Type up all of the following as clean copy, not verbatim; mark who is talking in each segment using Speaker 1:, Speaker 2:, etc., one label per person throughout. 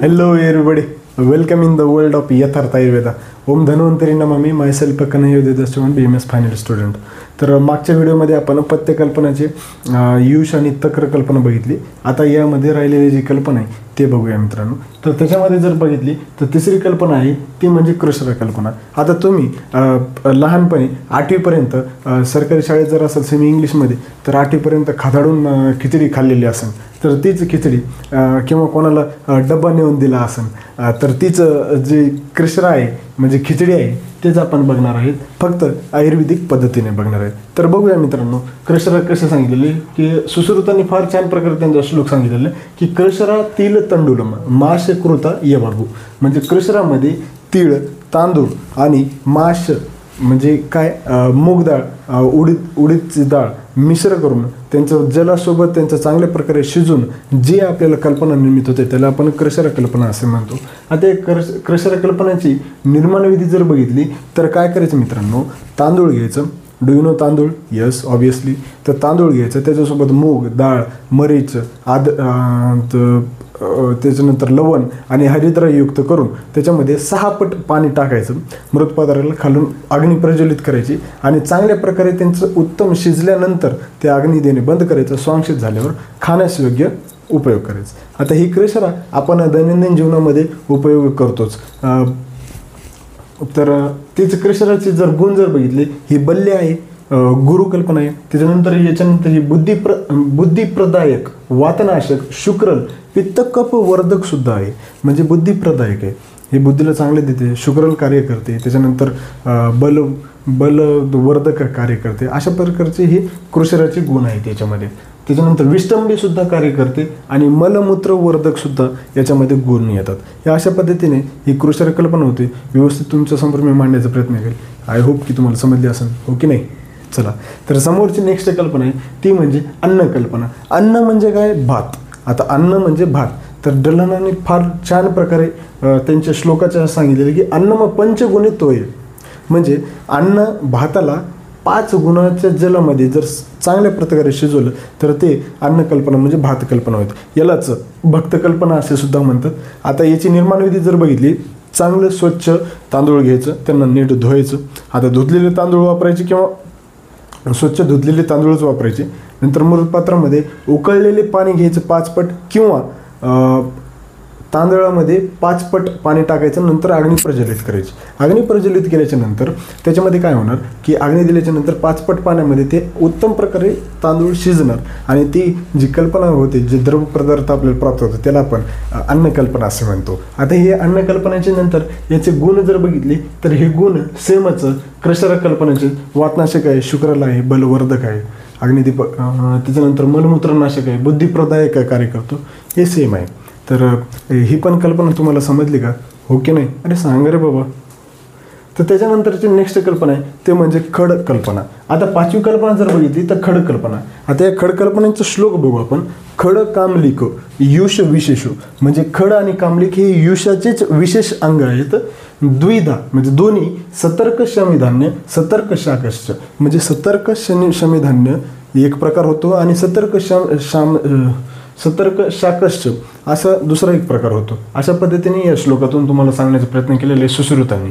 Speaker 1: Hello everybody, welcome in the world of यथार्थ आयुर्वेदा. ओम धन्वंतरी नमामि. माय self Kanhaiya योद्धे student BMS final student. तर मागच्या व्हिडिओमध्ये आपण पथ्य कल्पनाचे युष आणि तक्र कल्पना बघितली. आता यामध्ये राहिलेली जी कल्पना आहे ते बघूया मित्रांनो. तर त्याच्यामध्ये जर बघितली तर तिसरी कल्पना आहे ती म्हणजे कृष्ण कल्पना. आता तुम्ही लहानपणी 8वी पर्यंत सरकारी शाळेत जर असेल सेमी इंग्लिशमध्ये तर 8वी पर्यंत खादाडून खिचडी खाल्लेली असेल तर तीच खिचडी किंवा कोणाला डब्बा नेऊन दिला असेल तर तीच जी कृष्ण आहे म्हणजे खिचडी आहे तेच आपण बघणार आहेत, फक्त आयुर्वेदिक पद्धतीने बघणार आहेत. तर बघूया मित्रांनो कृष्ण कसं सांगितलेले की सुश्रुतांनी फार छान प्रकारे त्यांचा श्लोक सांगितलेला की कृष्णा तिल तंडुलम माश कृता यबाबू. म्हणजे कृष्णामध्ये तीळ, तांदूळ आणि माश म्हणजे काय मूग डाळ, उडीदची डाळ मिश्र करून त्यांचं जलासोबत त्यांचं चांगल्या प्रकारे शिजून जे आपल्याला कल्पना निर्मित होते त्याला आपण कृष्ण कल्पना असे म्हणतो. आता कृष्ण कल्पनाची निर्माण विधी जर बघितली तर काय करायचं मित्रांनो, तांदूळ घ्यायचं. डू यू नो तांदूळ? Yes obviously. तर तांदूळ घ्यायचं, त्याच्यासोबत मूग डाळ, मरीच, त्याच्यानंतर लवण आणि हरिद्रायुक्त करून त्याच्यामध्ये 6 पट पाणी टाकायचं. मृत पदार्थाला खालून अग्नी प्रज्वलित करायची आणि चांगल्या प्रकारे त्यांचं उत्तम शिजल्यानंतर ते अग्नी देणे बंद करायचं. स्वांशित झाल्यावर खाण्यास योग्य उपयोग करायचा. आता ही कृष्णा आपण दैनंदिन जीवनामध्ये उपयोग करतोच. तर तीच कृष्णाची जर गुण जर बघितले, ही बल्य आहे, गुरु कल्पना आहे. त्याच्यानंतर याच्यानंतर ही बुद्धिप्रदायक, वातनाशक, शुक्रल, पित्त कफ वर्धक सुद्धा आहे. म्हणजे बुद्धिप्रदायक आहे, हे बुद्धीला चांगले देते, शुक्रल कार्य करते, त्याच्यानंतर बलवर्धक कार्य करते. अशा प्रकारचे हे कृष्णाचे गुण आहेत याच्यामध्ये. त्याच्यानंतर विष्टंबी सुद्धा कार्य करते आणि मलमूत्र वर्धक सुद्धा याच्यामध्ये गुण येतात. या अशा पद्धतीने ही कृष्ण कल्पना होते. व्यवस्थित तुमच्यासमोर मी मांडण्याचा प्रयत्न करेल. आय होप की तुम्हाला समजली असेल, हो की नाही. चला तर समोरची नेक्स्ट कल्पना आहे ती म्हणजे अन्न कल्पना. अन्न म्हणजे काय? भात. आता अन्न म्हणजे भात. तर डल्हनाने फार छान प्रकारे त्यांच्या श्लोकाच्या सांगितलेले की अन्नम पंचगुणी तोय. म्हणजे अन्न भाताला 5 गुणाच्या जलामध्ये जर चांगल्या प्रकारे शिजवलं तर ते अन्न कल्पना म्हणजे भात कल्पना होते. यालाच भक्त कल्पना असे सुद्धा म्हणतात. आता याची निर्माण विधी जर बघितली, चांगलं स्वच्छ तांदूळ घ्यायचं, त्यांना नीट धुवायचं. आता धुतलेले तांदूळ वापरायचे किंवा स्वच्छ धुतलेले तांदूळच वापरायचे. नंतर मृत पात्रामध्ये उकळलेले पाणी घ्यायचं 5 पट किंवा तांदळामध्ये 5 पट पाणी टाकायचं. नंतर अग्नी प्रज्वलित करायची. अग्नी प्रज्वलित केल्याच्या नंतर त्याच्यामध्ये काय होणार की अग्नी दिल्याच्या नंतर 5 पट पाण्यामध्ये ते उत्तम प्रकारे तांदूळ शिजणार आणि ती जी कल्पना होते, जे द्रव पदार्थ आपल्याला प्राप्त होतं त्याला आपण अन्न कल्पना असे म्हणतो. आता हे अन्न कल्पनेच्या नंतर याचे गुण जर बघितले तर हे गुण सेमच कृष्ण कल्पनेचे. वातनाशक आहे, शुक्रल आहे, बलवर्धक आहे, अग्निदीपक, त्याच्यानंतर मलमूत्रनाशक आहे, बुद्धिप्रदायक कार्य करतो, हे सेम आहे. तर ही पण कल्पना तुम्हाला समजली का, हो की नाही? अरे सांग रे बाबा. तर त्याच्यानंतरची नेक्स्ट कल्पना आहे ते म्हणजे खड कल्पना. आता 5वी कल्पना जर बघितली तर खड कल्पना. आता या खड कल्पनेचा श्लोक बघू आपण. खड कामलिक युष विशेषो. म्हणजे खड आणि कामलिक हे युषाचेच विशेष अंग आहेत. द्विधा म्हणजे दोन्ही. सतर्क शमीधान्य, सतर्क शाकश्च. म्हणजे सतर्क शमीधान्य एक प्रकार होतो आणि सतर्क शाकश्च असा दुसरा एक प्रकार होतो. अशा पद्धतीने या श्लोकातून तुम्हाला सांगण्याचा प्रयत्न केलेला आहे सुश्रुतांनी.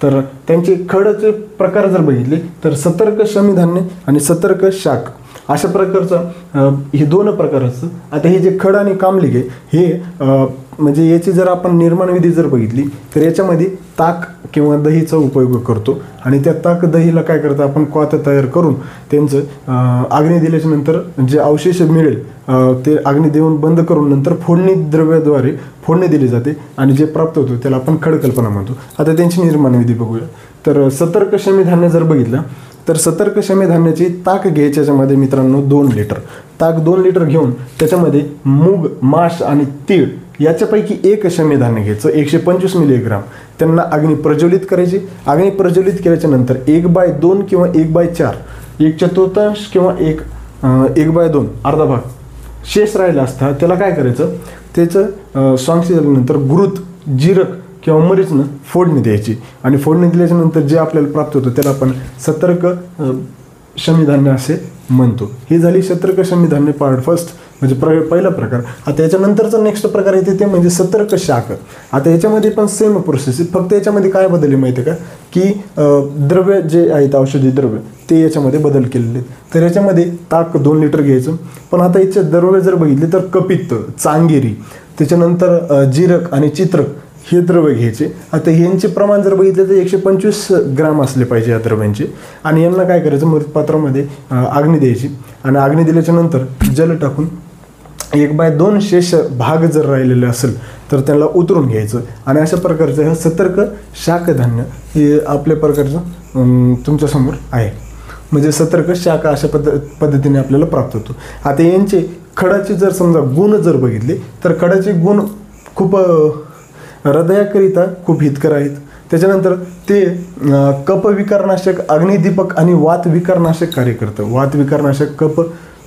Speaker 1: तर त्यांचे खडचे प्रकार जर बघितले तर सतर्क शमीधान्य आणि सतर्क शाक अशा प्रकारचं हे 2 प्रकार असतं. आता हे जे खड आणि कामलिक आहे हे म्हणजे याची जर आपण निर्माण विधी जर बघितली तर याच्यामध्ये ताक किंवा दहीचा उपयोग करतो आणि त्या ताक दहीला काय करतं आपण क्वाथ तयार करून त्यांचं अग्नी दिल्याच्या नंतर जे अवशेष मिळेल ते अग्नी देऊन बंद करून नंतर फोडणी द्रव्याद्वारे फोडणी दिली जाते आणि जे प्राप्त होतं त्याला आपण खड कल्पना म्हणतो. आता त्यांची निर्माण विधी बघूया. तर सतर्क शमीधान्य जर बघितलं तर सतर्क शमीधान्याची ताक घ्यायच्या याच्यामध्ये मित्रांनो 2 लिटर ताक 2 लिटर घेऊन त्याच्यामध्ये मूग, माश आणि तीळ याच्यापैकी 1 शमीधान्य घ्यायचं 125 मिलीग्राम. त्यांना अग्नी प्रज्वलित करायची. अग्नी प्रज्वलित केल्याच्या नंतर 1/2 किंवा 1/4, 1/4 किंवा 1/2 अर्धा भाग शेष राहिला असता त्याला काय करायचं, त्याचं स्वांशी झाल्यानंतर गुरुत, जीरक किंवा मरीचनं फोडणी द्यायची आणि फोडणी दिल्याच्या नंतर जे आपल्याला प्राप्त होतं त्याला आपण सतर्क शमीधान्य असे म्हणतो. ही झाली सतर्क शमीधान्य पार्ट फर्स्ट, म्हणजे पहिला प्रकार. आता याच्यानंतरचा नेक्स्ट प्रकार येते ते म्हणजे सतर्क शाक. आता याच्यामध्ये पण सेम प्रोसेस आहे, फक्त याच्यामध्ये काय बदल आहे माहिती आहे का, की द्रव्य जे आहेत औषधी द्रव्य ते याच्यामध्ये बदल केलेले आहेत. तर याच्यामध्ये ताक 2 लिटर घ्यायचं, पण आता याचे द्रव्य जर बघितले तर कपित्त, चांगेरी, त्याच्यानंतर जिरक आणि चित्रक हे द्रव्य घ्यायचे. आता ह्यांचे प्रमाण जर बघितले तर 125 ग्राम असले पाहिजे या द्रव्यांचे. आणि यांना काय करायचं, मृत पात्रामध्ये अग्नी द्यायची आणि अग्नी दिल्याच्या नंतर जल टाकून 1/2 शेष भाग जर राहिलेले असेल तर त्याला उतरून घ्यायचं. आणि अशा प्रकारचं हे सतर्क शाकधान्य हे आपल्या प्रकारचं तुमच्यासमोर आहे. म्हणजे सतर्क शाक अशा पद्धतीने आपल्याला प्राप्त होतो. आता यांचे खडाचे जर समजा गुण जर बघितले तर खडाचे गुण खूप हृदयाकरिता खूप हितकर आहेत. त्याच्यानंतर ते कफविकारनाशक, अग्निदीपक आणि वातविकारनाशक कार्य करतं. वातविकारनाशक, कफ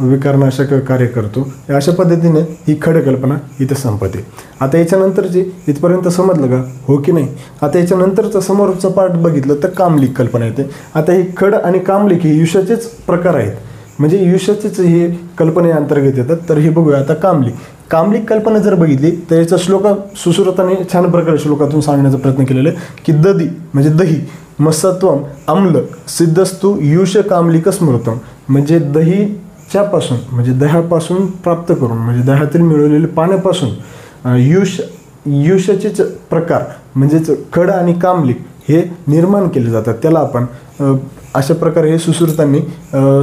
Speaker 1: विकारनाशक कार्य करतो. अशा पद्धतीने ही खड कल्पना इथं संपते. आता याच्यानंतरची इथपर्यंत समजलं का, हो की नाही? आता याच्यानंतरचा समोरचा पार्ट बघितलं तर कामलिक कल्पना येते. आता ही खड आणि कामलिक हे युषाचेच प्रकार आहेत, म्हणजे युषाचेच हे कल्पनेअंतर्गत येतात. तर हे बघूया आता कामलिक कल्पना जर बघितली तर याचा श्लोका सुश्रुताने छान प्रकारे श्लोकातून सांगण्याचा प्रयत्न केलेला आहे की दधी म्हणजे दही, मसत्वम आम्ल, सिद्धस्तु युष कामलिक स्मृतम, म्हणजे दहीच्यापासून म्हणजे दह्यापासून प्राप्त करून म्हणजे दह्यातील मिळवलेले पाण्यापासून युषाचेच प्रकार म्हणजेच खड आणि कामलिक हे निर्माण केले जातात. त्याला आपण अशा प्रकारे हे सुश्रुतांनी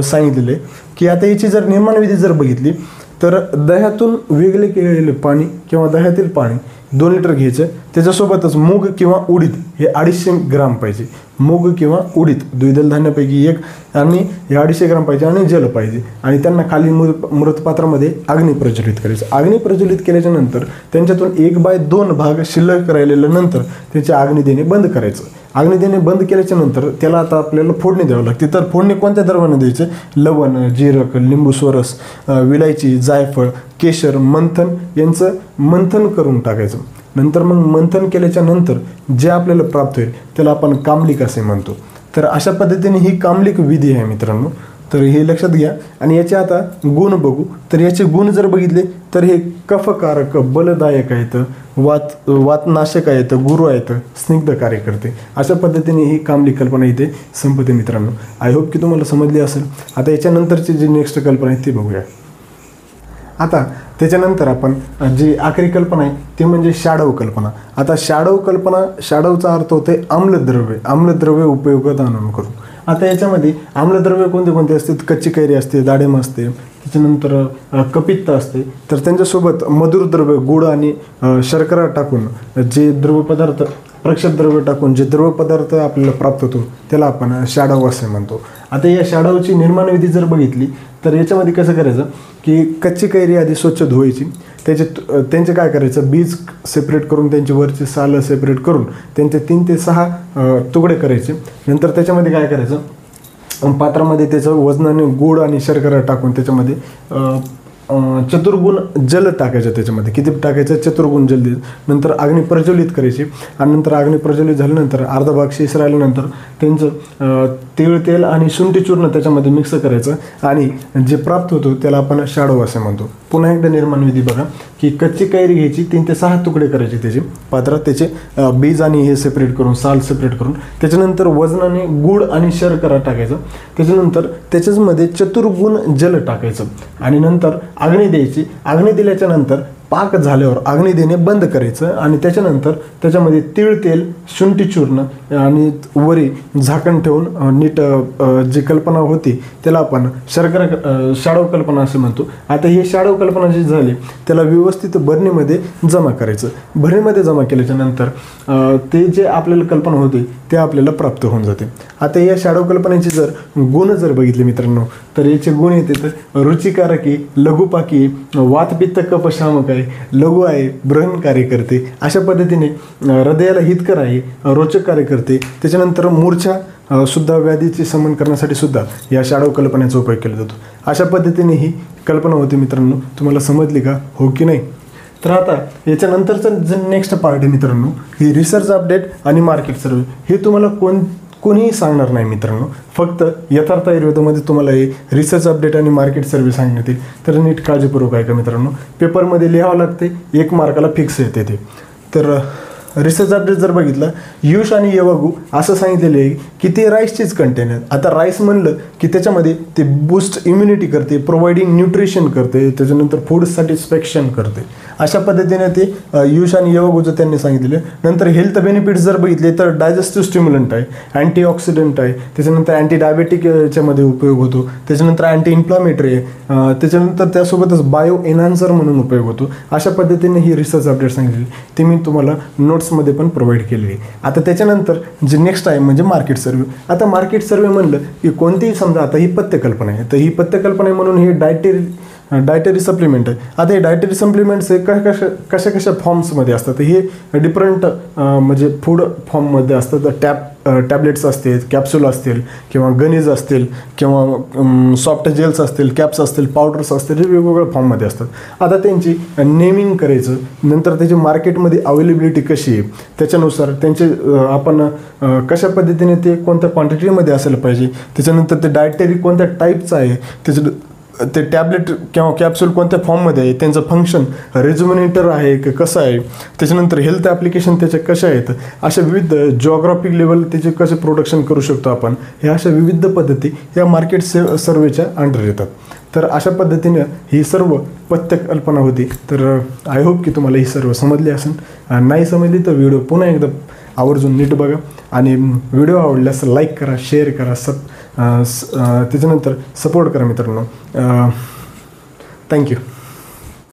Speaker 1: सांगितलेले की आता याची जर निर्माण विधी जर बघितली तर दह्यातून वेगळे केलेले पाणी किंवा दह्यातील पाणी 2 लिटर घ्यायचं. त्याच्यासोबतच मूग किंवा उडीद हे 250 ग्राम पाहिजे. मूग किंवा उडीद द्विदल धान्यापैकी एक आणि हे 250 ग्राम पाहिजे आणि जल पाहिजे. आणि त्यांना खाली मृतपात्रामध्ये अग्नी प्रज्वलित करायचं. अग्नी प्रज्वलित केल्याच्या नंतर त्यांच्यातून 1/2 भाग शिल्लक राहिलेल्यानंतर त्याचे अग्नी देणे बंद करायचं. अग्नी देणे बंद केल्याच्या नंतर त्याला आता आपल्याला फोडणी द्यावं लागते. तर फोडणी कोणत्या द्रव्याने द्यायचं? लवण, जिरक, लिंबू स्वरस, विलायची, जायफळ, केशर, मंथन यांचं मंथन करून टाकायचं. नंतर मग मंथन केल्याच्या नंतर जे आपल्याला प्राप्त होईल त्याला आपण कामलिक असे म्हणतो. तर अशा पद्धतीने ही कामलिक विधी आहे मित्रांनो. तर हे लक्षात घ्या. आणि याचे आता गुण बघू. तर याचे गुण जर बघितले तर हे कफकारक, बलदायक आहेत, वातनाशक आहेत, गुरु आहेत, स्निग्ध कार्य करते. अशा पद्धतीने ही कामलिक कल्पना इथे संपते मित्रांनो. आय होप की तुम्हाला समजली असेल. आता याच्यानंतरची जी नेक्स्ट कल्पना आहे ती बघूया. आता त्याच्यानंतर आपण जी आखरी कल्पना आहे ती म्हणजे शाडव कल्पना. आता शाडव कल्पना, शाडवचा अर्थ होते आम्लद्रव्य उपयोगात आणून करू. आता याच्यामध्ये आम्लद्रव्य कोणते कोणते असतात? कच्ची कैरी असते, दाडेम असते, त्याच्यानंतर कपित्त असते. तर त्यांच्यासोबत मधुर द्रव्य, गुळ आणि शर्करा टाकून जे द्रव्यपदार्थ, प्रक्षेप द्रव्य टाकून जे द्रव्यपदार्थ आपल्याला प्राप्त होतो त्याला आपण शाडव असे म्हणतो. आता या शाडवची निर्माण विधी जर बघितली तर याच्यामध्ये कसं करायचं की कच्ची कैरी आधी स्वच्छ धुवायची. त्यांचे काय करायचं, बीज सेपरेट करून त्यांची वरची सालं सेपरेट करून त्यांचे 3 ते 6 तुकडे करायचे. नंतर त्याच्यामध्ये काय करायचं, पात्रामध्ये त्याचं वजनाने गुळ आणि शर्करा टाकून त्याच्यामध्ये चतुर्गुण जल टाकायचं. त्याच्यामध्ये किती टाकायचं? चतुर्गुण जल. नंतर अग्नी प्रज्वलित करायची आणि नंतर अग्नी प्रज्वलित झाल्यानंतर अर्धा भाग शेष राहिल्यानंतर त्यांचं तेल आणि शुंठी चूर्ण त्याच्यामध्ये मिक्स करायचं आणि जे प्राप्त होतो त्याला आपण शाडव असे म्हणतो. पुन्हा एकदा निर्माण विधी बघा की कच्ची कैरी घ्यायची, 3 ते 6 तुकडे करायचे त्याचे पात्रात, त्याचे बीज आणि हे सेपरेट करून, साल सेपरेट करून, त्याच्यानंतर वजनाने गुळ आणि शर्करा टाकायचं. त्याच्यानंतर त्याच्यामध्ये चतुर्गुण जल टाकायचं आणि नंतर अग्नी द्यायची. अग्नी दिल्याच्या नंतर पाक झाल्यावर अग्नी देणे बंद करायचं आणि त्याच्यानंतर त्याच्यामध्ये तीळ तेल, शुंठी चूर्ण आणि वरी झाकण ठेवून नीट जी कल्पना होती त्याला आपण शाडव कल्पना असे म्हणतो. आता ही शाडव कल्पना जी झाली त्याला व्यवस्थित भरणीमध्ये जमा करायचं. भरणीमध्ये जमा केल्याच्या नंतर ते जे आपल्याला कल्पना होती ते आपल्याला प्राप्त होऊन जाते. आता या शाडव कल्पनेचे जर गुण जर बघितले मित्रांनो तर याचे गुण येते तर रुचिकारकी, लघुपाकी, वातपित्त कफशामक आहे, लघु आहे, ब्रहण कार्य करते. अशा पद्धतीने हृदयाला हितकर आहे, रोचक कार्य करते. त्याच्यानंतर मूर्छा सुद्धा व्याधीचे शमन करण्यासाठी सुद्धा या शाडव कल्पनेचा उपयोग केला जातो. अशा पद्धतीने ही कल्पना होती मित्रांनो. तुम्हाला समजली का, हो की नाही? तर आता याच्यानंतरचं जे नेक्स्ट पार्ट आहे मित्रांनो ही रिसर्च अपडेट आणि मार्केट सर्वे. हे तुम्हाला कोणीही सांगणार नाही मित्रांनो. फक्त यथार्थ आयुर्वेदामध्ये तुम्हाला हे रिसर्च अपडेट आणि मार्केट सर्व्हे सांगण्यात येईल. तर नीट काळजीपूर्वक ऐका मित्रांनो. पेपरमध्ये लिहावं लागते, 1 मार्काला फिक्स येते ते. तर रिसर्च अपडेट जर बघितलं, युष आणि यवगु असं सांगितलेलं आहे की ते राईसचेच कंटेन आहेत. आता राईस म्हणलं की त्याच्यामध्ये ते बूस्ट इम्युनिटी करते, प्रोव्हाइडिंग न्यूट्रिशन करते, त्याच्यानंतर फूड सॅटिस्फॅक्शन करते. अशा पद्धतीने ते युष आणि यवगुचं त्यांनी सांगितलेलं. नंतर हेल्थ बेनिफिट्स जर बघितले तर डायजेस्टिव्ह स्टिम्युलंट आहे, अँटीऑक्सिडंट आहे, त्याच्यानंतर अँटी डायबेटिक याच्यामध्ये उपयोग होतो, त्याच्यानंतर अँटी इन्फ्लामेटरी आहे, त्याच्यानंतर त्यासोबतच बायो एनहान्सर म्हणून उपयोग होतो. अशा पद्धतीने ही रिसर्च अपडेट सांगितलेली ते मी तुम्हाला नोट्समध्ये पण प्रोव्हाइड केलेली. आता त्याच्यानंतर जे नेक्स्ट आहे म्हणजे मार्केट सर्व्हे. आता मार्केट सर्व्हे म्हणलं की कोणतीही समजा आता ही पथ्यकल्पना आहे, तर ही पथ्यकल्पना आहे म्हणून हे डायटरी सप्लिमेंट आहे. आता हे डायटरी सप्लिमेंट्स हे कशा फॉर्म्समध्ये असतात, हे डिफरंट म्हणजे फूड फॉर्ममध्ये असतात. टॅबलेट्स असतील, कॅप्सूल असतील, किंवा गनीज असतील, किंवा सॉफ्ट जेल्स असतील, कॅप्स असतील, पावडर्स असतील, हे वेगवेगळ्या फॉर्ममध्ये असतात. आता त्यांची नेमिंग करायचं, नंतर त्याची मार्केटमध्ये अवेलेबिलिटी कशी आहे, त्याच्यानुसार त्यांचे आपण कशा पद्धतीने ते कोणत्या क्वांटिटीमध्ये असायला पाहिजे, त्याच्यानंतर ते डायटरी कोणत्या टाईपचं आहे, त्याचं ते टॅबलेट किंवा कॅप्सूल कोणत्या फॉर्ममध्ये आहे, त्यांचं फंक्शन रेज्युमिनेटर आहे की कसं आहे, त्याच्यानंतर हेल्थ ॲप्लिकेशन त्याचे कशा आहेत, अशा विविध जिओग्राफिक लेवल त्याचे कसे प्रोडक्शन करू शकतो आपण, ह्या अशा विविध पद्धती या मार्केट सर्वेच्या अंडर येतात. तर अशा पद्धतीनं ही सर्व पथ्यकल्पना होती. तर आय होप की तुम्हाला ही सर्व समजली असेल. नाही समजली तर व्हिडिओ पुन्हा एकदा आवर्जून नीट बघा आणि व्हिडिओ आवडल्यास लाईक करा, शेअर करा, त्याच्यानंतर सपोर्ट करा मित्रांनो. थँक्यू.